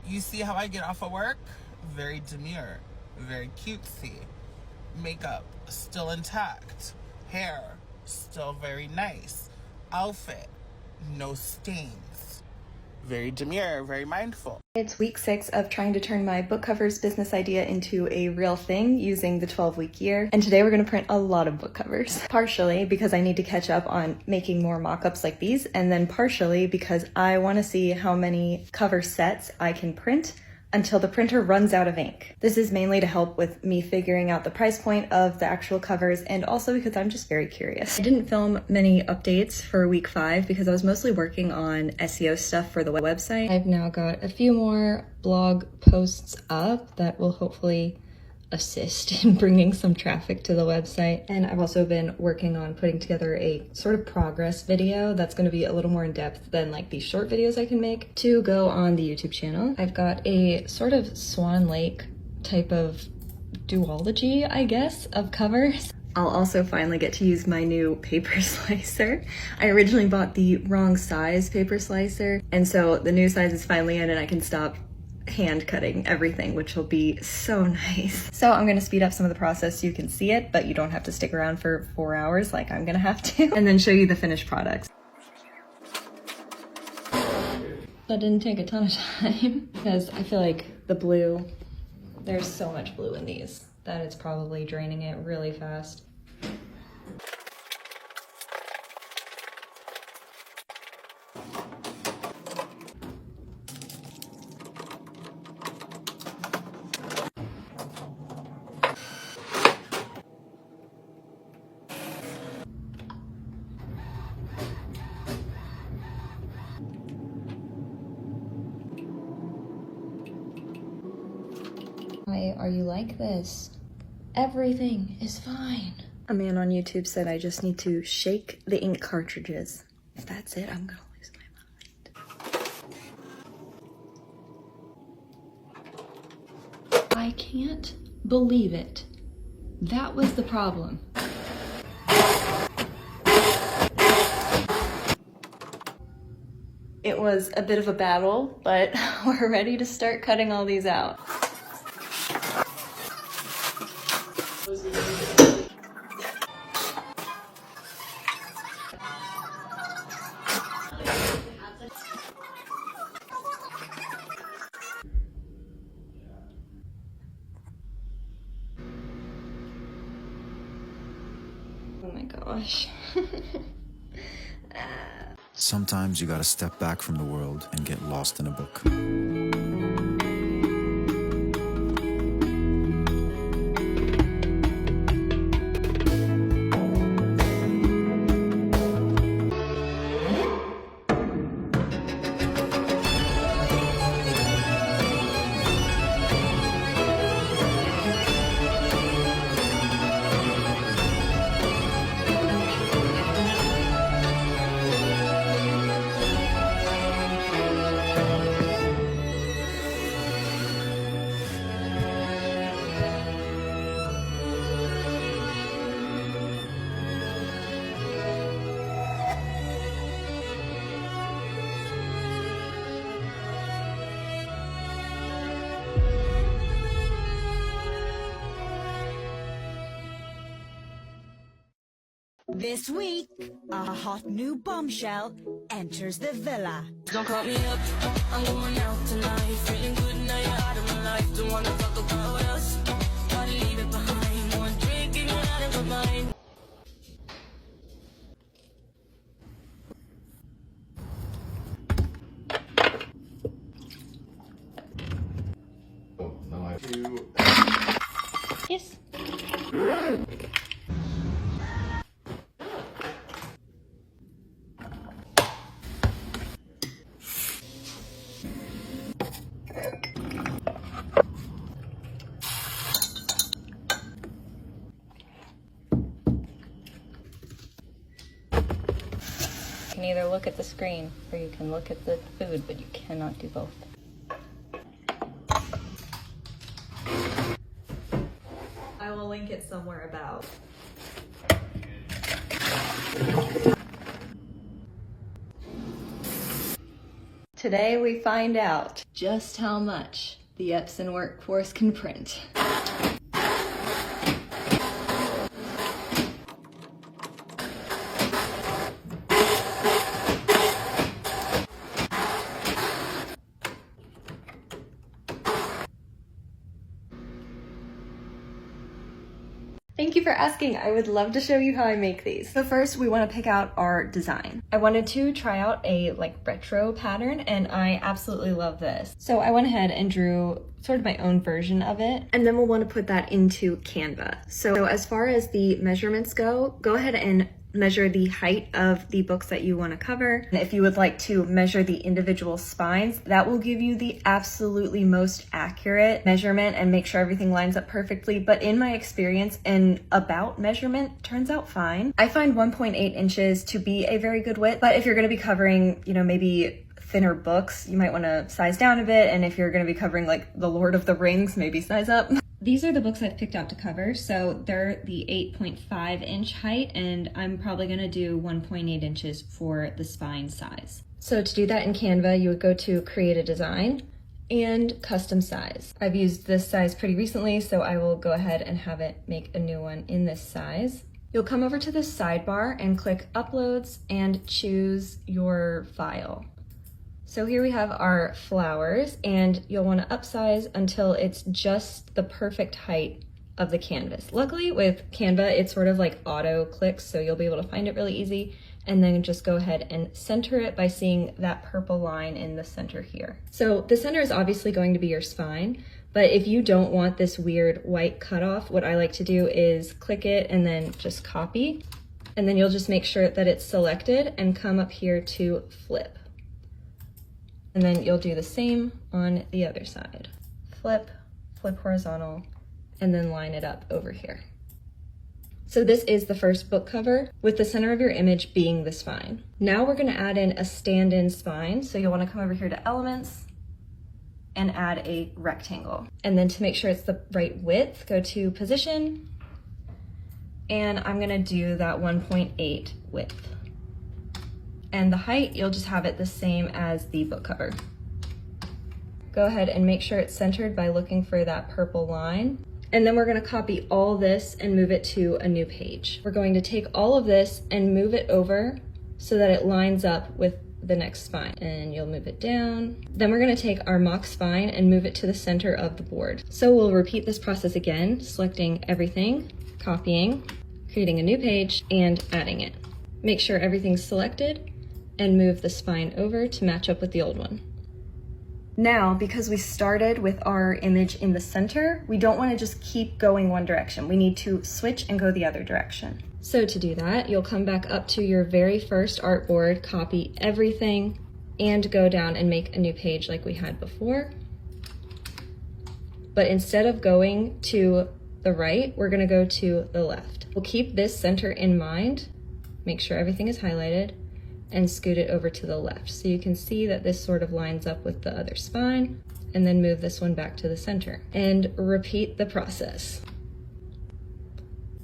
You see how I get off of work? Very demure, very cutesy. Makeup, still intact. Hair, still very nice. Outfit, no stains. Very demure, very mindful. It's week 6 of trying to turn my book covers business idea into a real thing using the 12-week year. And today we're going to print a lot of book covers. Partially because I need to catch up on making more mock-ups like these, and then partially because I want to see how many cover sets I can print until the printer runs out of ink. This is mainly to help with me figuring out the price point of the actual covers, and also because I'm just very curious. I didn't film many updates for week 5 because I was mostly working on SEO stuff for the website. I've now got a few more blog posts up that will hopefully assist in bringing some traffic to the website. And I've also been working on putting together a sort of progress video that's going to be a little more in depth than like these short videos I can make to go on the YouTube channel. I've got a sort of Swan Lake type of duology, I guess, of covers. I'll also finally get to use my new paper slicer. I originally bought the wrong size paper slicer, and so the new size is finally in and I can stop hand cutting everything, which will be so nice. So I'm gonna speed up some of the process so you can see it, but you don't have to stick around for 4 hours like I'm gonna have to, and then show you the finished products. That didn't take a ton of time because I feel like the blue, there's so much blue in these that it's probably draining it really fast. Why are you like this? Everything is fine. A man on YouTube said I just need to shake the ink cartridges. If that's it, I'm gonna lose my mind. I can't believe it. That was the problem. It was a bit of a battle, but we're ready to start cutting all these out. Oh my gosh. Sometimes you gotta step back from the world and get lost in a book. This week, a hot new bombshell enters the villa. Don't call me up, I'm going out tonight. Feeling good now you're out of my life. Don't wanna talk about us, gotta leave it behind. One drink and you're out of my mind. Oh, no, I have to. Yes. You can either look at the screen or you can look at the food, but you cannot do both. I will link it somewhere about. Today we find out just how much the Epson workforce can print. Thank you for asking. I would love to show you how I make these. So first we want to pick out our design. I wanted to try out a retro pattern and I absolutely love this. So I went ahead and drew sort of my own version of it, and then we'll want to put that into Canva. So as far as the measurements go ahead and measure the height of the books that you want to cover. And if you would like to measure the individual spines, that will give you the absolutely most accurate measurement and make sure everything lines up perfectly. But in my experience, an about measurement turns out fine. I find 1.8 inches to be a very good width, but if you're going to be covering, maybe thinner books, you might want to size down a bit. And if you're going to be covering the Lord of the Rings, maybe size up. These are the books I've picked out to cover. So they're the 8.5 inch height, and I'm probably going to do 1.8 inches for the spine size. So to do that in Canva, you would go to create a design and custom size. I've used this size pretty recently, so I will go ahead and have it make a new one in this size. You'll come over to this sidebar and click uploads and choose your file. So here we have our flowers, and you'll want to upsize until it's just the perfect height of the canvas. Luckily with Canva, it's sort of auto clicks, so you'll be able to find it really easy, and then just go ahead and center it by seeing that purple line in the center here. So the center is obviously going to be your spine, but if you don't want this weird white cutoff, what I like to do is click it and then just copy, and then you'll just make sure that it's selected and come up here to flip. And then you'll do the same on the other side. Flip, flip horizontal, and then line it up over here. So this is the first book cover, with the center of your image being the spine. Now we're going to add in a stand-in spine. So you'll want to come over here to Elements and add a rectangle. And then to make sure it's the right width, go to Position, and I'm going to do that 1.8 width. And the height, you'll just have it the same as the book cover. Go ahead and make sure it's centered by looking for that purple line. And then we're going to copy all this and move it to a new page. We're going to take all of this and move it over so that it lines up with the next spine. And you'll move it down. Then we're going to take our mock spine and move it to the center of the board. So we'll repeat this process again, selecting everything, copying, creating a new page, and adding it. Make sure everything's selected and move the spine over to match up with the old one. Now, because we started with our image in the center, we don't want to just keep going one direction. We need to switch and go the other direction. So to do that, you'll come back up to your very first artboard, copy everything, and go down and make a new page like we had before. But instead of going to the right, we're going to go to the left. We'll keep this center in mind, make sure everything is highlighted, and scoot it over to the left. So you can see that this sort of lines up with the other spine, and then move this one back to the center and repeat the process.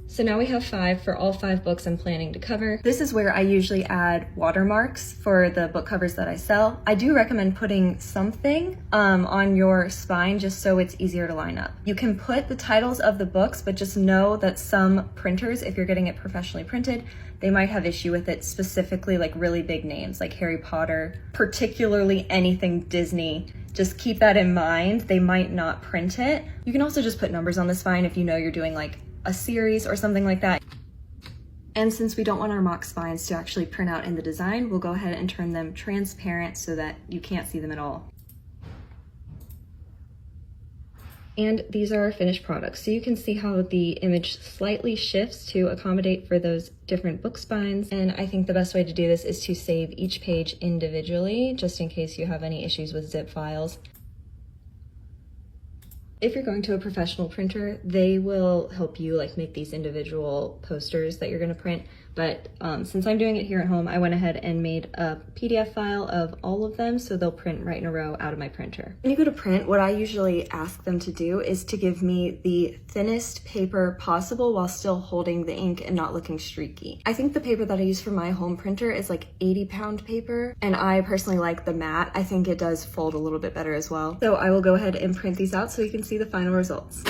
So now we have 5 for all 5 books I'm planning to cover. This is where I usually add watermarks for the book covers that I sell. I do recommend putting something on your spine just so it's easier to line up. You can put the titles of the books, but just know that some printers, if you're getting it professionally printed, they might have issue with it, specifically really big names like Harry Potter, particularly anything Disney. Just keep that in mind. They might not print it. You can also just put numbers on the spine if you know you're doing a series or something like that. And since we don't want our mock spines to actually print out in the design, we'll go ahead and turn them transparent so that you can't see them at all. And these are our finished products. So you can see how the image slightly shifts to accommodate for those different book spines. And I think the best way to do this is to save each page individually, just in case you have any issues with zip files. If you're going to a professional printer, they will help you make these individual posters that you're going to print. but since I'm doing it here at home, I went ahead and made a PDF file of all of them so they'll print right in a row out of my printer. When you go to print, what I usually ask them to do is to give me the thinnest paper possible while still holding the ink and not looking streaky. I think the paper that I use for my home printer is like 80-pound paper, and I personally like the matte. I think it does fold a little bit better as well. So I will go ahead and print these out so you can see the final results.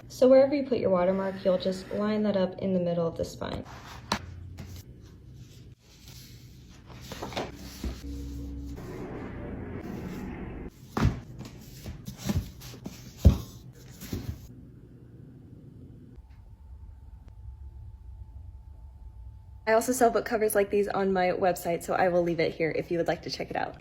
So wherever you put your watermark, you'll just line that up in the middle of the spine. I also sell book covers like these on my website, so I will leave it here if you would like to check it out.